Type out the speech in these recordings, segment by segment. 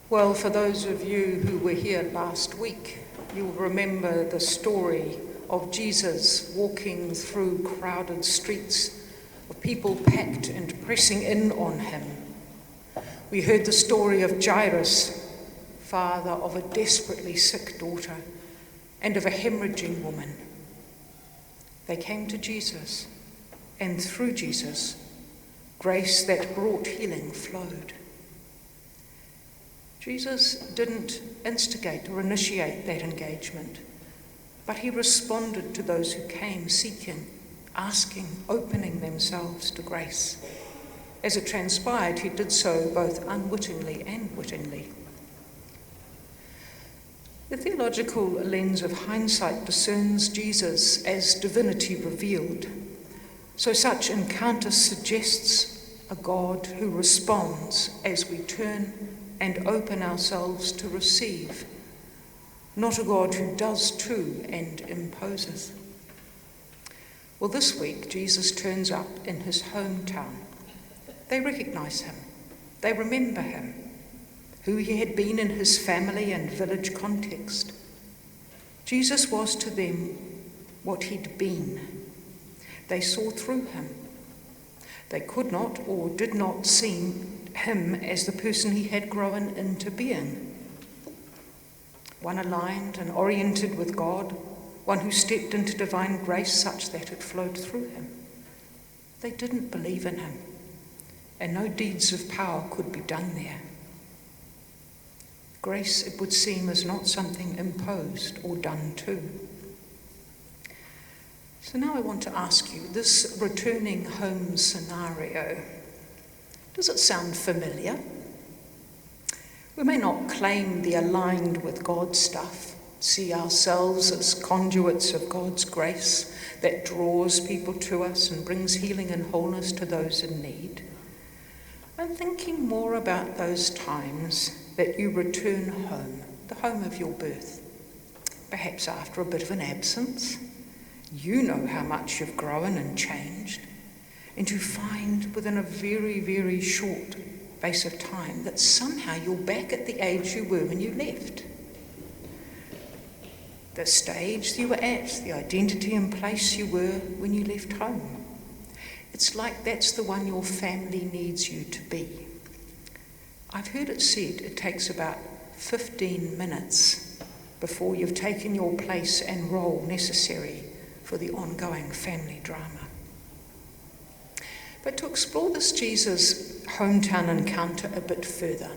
Well, for those of you who were here last week, you'll remember the story of Jesus walking through crowded streets of people packed and pressing in on him. We heard the story of Jairus, father of a desperately sick daughter, and of a hemorrhaging woman. They came to Jesus, and through Jesus, grace that brought healing flowed. Jesus didn't instigate or initiate that engagement, but he responded to those who came seeking, asking, opening themselves to grace. As it transpired, he did so both unwittingly and wittingly. The theological lens of hindsight discerns Jesus as divinity revealed. So such encounter suggests a God who responds as we turn and open ourselves to receive, not a God who does to and imposes. Well, this week, Jesus turns up in his hometown. They recognize him. They remember him, who he had been in his family and village context. Jesus was to them what he'd been. They saw through him. They could not or did not see him as the person he had grown into being. One aligned and oriented with God, one who stepped into divine grace such that it flowed through him. They didn't believe in him, and no deeds of power could be done there. Grace, it would seem, is not something imposed or done to. So now I want to ask you, this returning home scenario, does it sound familiar? We may not claim the aligned with God stuff, see ourselves as conduits of God's grace that draws people to us and brings healing and wholeness to those in need. I'm thinking more about those times that you return home, the home of your birth, perhaps after a bit of an absence. You know how much you've grown and changed, and you find within a very, very short space of time that somehow you're back at the age you were when you left. The stage you were at, the identity and place you were when you left home. It's like that's the one your family needs you to be. I've heard it said it takes about 15 minutes before you've taken your place and role necessary for the ongoing family drama. But to explore this Jesus hometown encounter a bit further,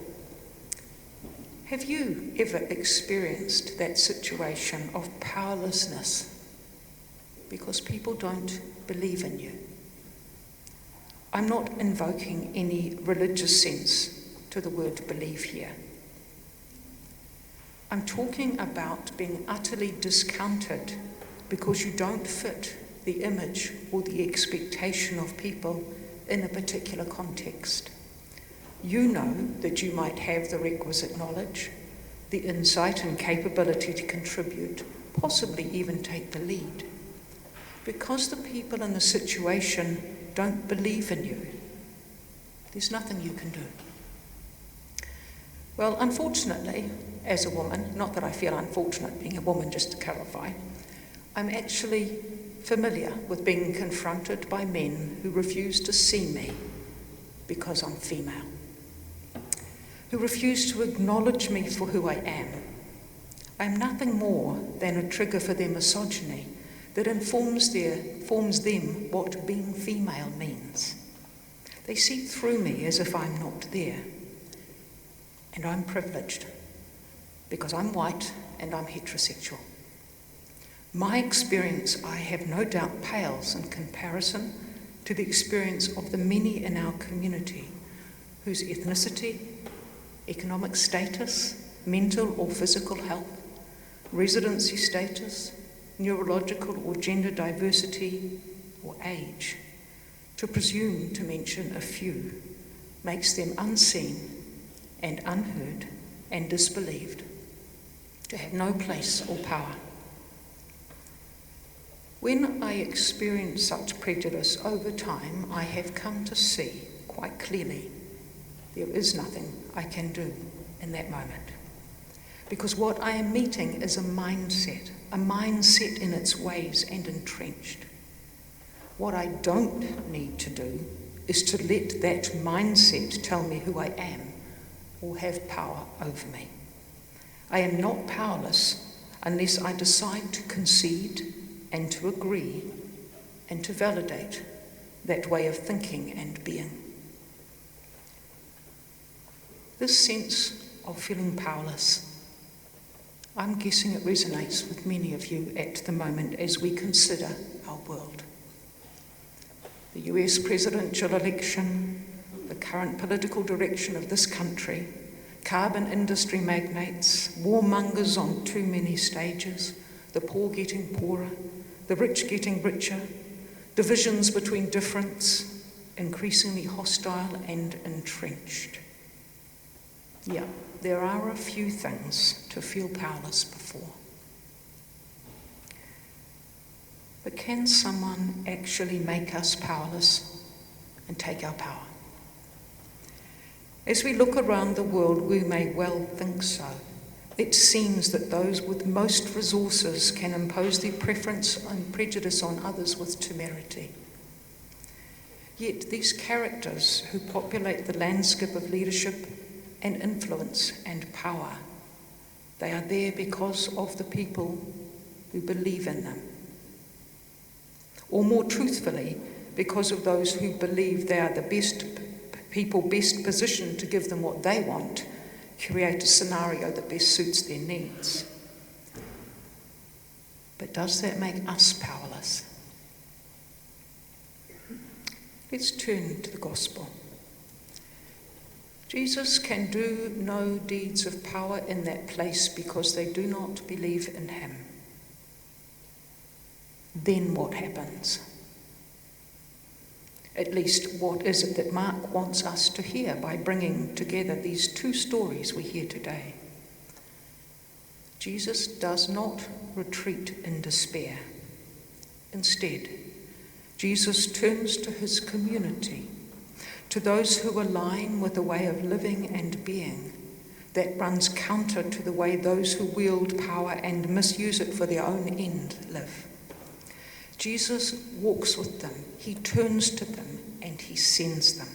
have you ever experienced that situation of powerlessness because people don't believe in you? I'm not invoking any religious sense to the word believe here. I'm talking about being utterly discounted because you don't fit the image or the expectation of people in a particular context. You know that you might have the requisite knowledge, the insight and capability to contribute, possibly even take the lead. Because the people in the situation don't believe in you, there's nothing you can do. Well, unfortunately, as a woman, not that I feel unfortunate being a woman, just to clarify, I'm actually familiar with being confronted by men who refuse to see me because I'm female, who refuse to acknowledge me for who I am. I'm nothing more than a trigger for their misogyny that informs them what being female means. They see through me as if I'm not there. And I'm privileged because I'm white and I'm heterosexual. My experience, I have no doubt, pales in comparison to the experience of the many in our community whose ethnicity, economic status, mental or physical health, residency status, neurological or gender diversity, or age, to presume to mention a few, makes them unseen and unheard and disbelieved, to have no place or power. When I experience such prejudice over time, I have come to see quite clearly there is nothing I can do in that moment. Because what I am meeting is a mindset in its ways and entrenched. What I don't need to do is to let that mindset tell me who I am or have power over me. I am not powerless unless I decide to concede and to agree and to validate that way of thinking and being. This sense of feeling powerless, I'm guessing it resonates with many of you at the moment as we consider our world. The US presidential election, the current political direction of this country, carbon industry magnates, warmongers on too many stages, the poor getting poorer, the rich getting richer, divisions between difference, increasingly hostile and entrenched. Yeah, there are a few things to feel powerless before. But can someone actually make us powerless and take our power? As we look around the world, we may well think so. It seems that those with most resources can impose their preference and prejudice on others with temerity. Yet these characters who populate the landscape of leadership and influence and power, they are there because of the people who believe in them. Or more truthfully, because of those who believe they are the best people best positioned to give them what they want, create a scenario that best suits their needs. But does that make us powerless? Let's turn to the gospel. Jesus can do no deeds of power in that place because they do not believe in him. Then what happens? At least, what is it that Mark wants us to hear by bringing together these two stories we hear today? Jesus does not retreat in despair. Instead, Jesus turns to his community, to those who align with a way of living and being that runs counter to the way those who wield power and misuse it for their own end live. Jesus walks with them, he turns to them, and he sends them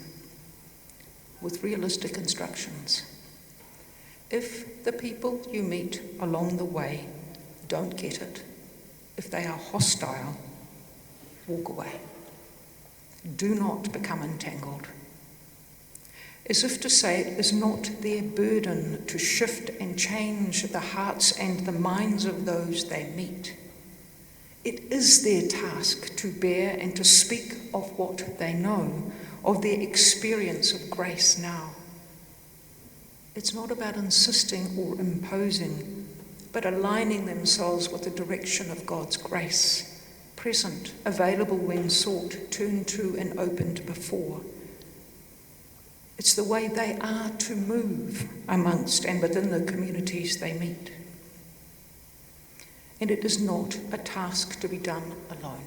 with realistic instructions. If the people you meet along the way don't get it, if they are hostile, walk away. Do not become entangled. As if to say it is not their burden to shift and change the hearts and the minds of those they meet. It is their task to bear and to speak of what they know, of their experience of grace now. It's not about insisting or imposing, but aligning themselves with the direction of God's grace, present, available when sought, turned to and opened before. It's the way they are to move amongst and within the communities they meet. And it is not a task to be done alone.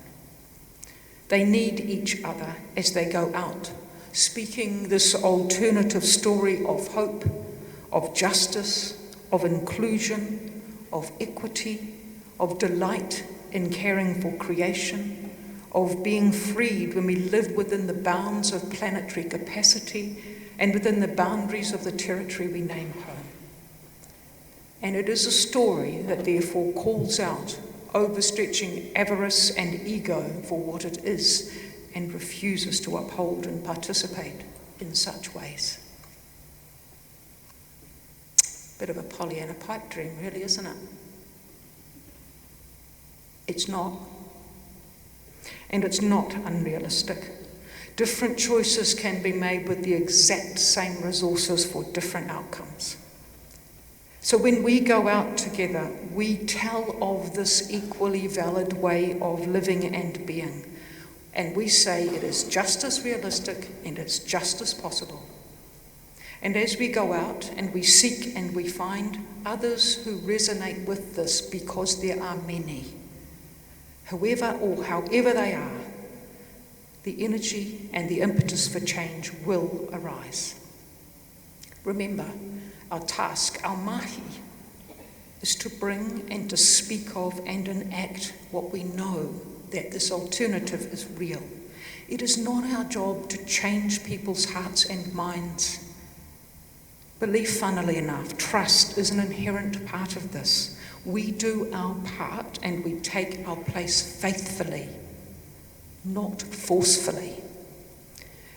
They need each other as they go out, speaking this alternative story of hope, of justice, of inclusion, of equity, of delight in caring for creation, of being freed when we live within the bounds of planetary capacity and within the boundaries of the territory we name home. And it is a story that therefore calls out overstretching avarice and ego for what it is and refuses to uphold and participate in such ways. Bit of a Pollyanna pipe dream, really, isn't it? It's not. And it's not unrealistic. Different choices can be made with the exact same resources for different outcomes. So when we go out together, we tell of this equally valid way of living and being. And we say it is just as realistic and it's just as possible. And as we go out and we seek and we find others who resonate with this, because there are many, whoever or however they are, the energy and the impetus for change will arise. Remember, Our task, our mahi, is to bring and to speak of and enact what we know, that this alternative is real. It is not our job to change people's hearts and minds. Belief, funnily enough, trust is an inherent part of this. We do our part and we take our place faithfully, not forcefully.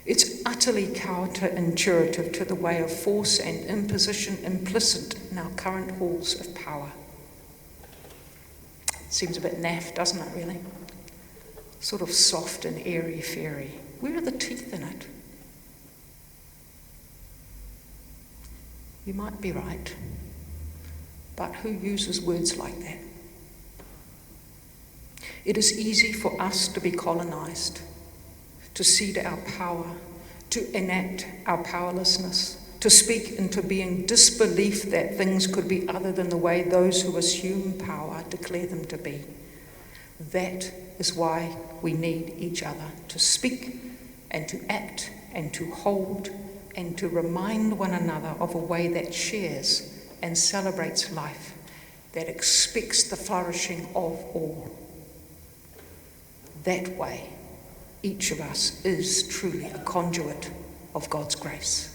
It's utterly counterintuitive to the way of force and imposition implicit in our current halls of power. Seems a bit naff, doesn't it, really? Sort of soft and airy-fairy. Where are the teeth in it? You might be right, but who uses words like that? It is easy for us to be colonised, to cede our power, to enact our powerlessness, to speak into being disbelief that things could be other than the way those who assume power declare them to be. That is why we need each other to speak and to act and to hold and to remind one another of a way that shares and celebrates life, that expects the flourishing of all. That way, each of us is truly a conduit of God's grace.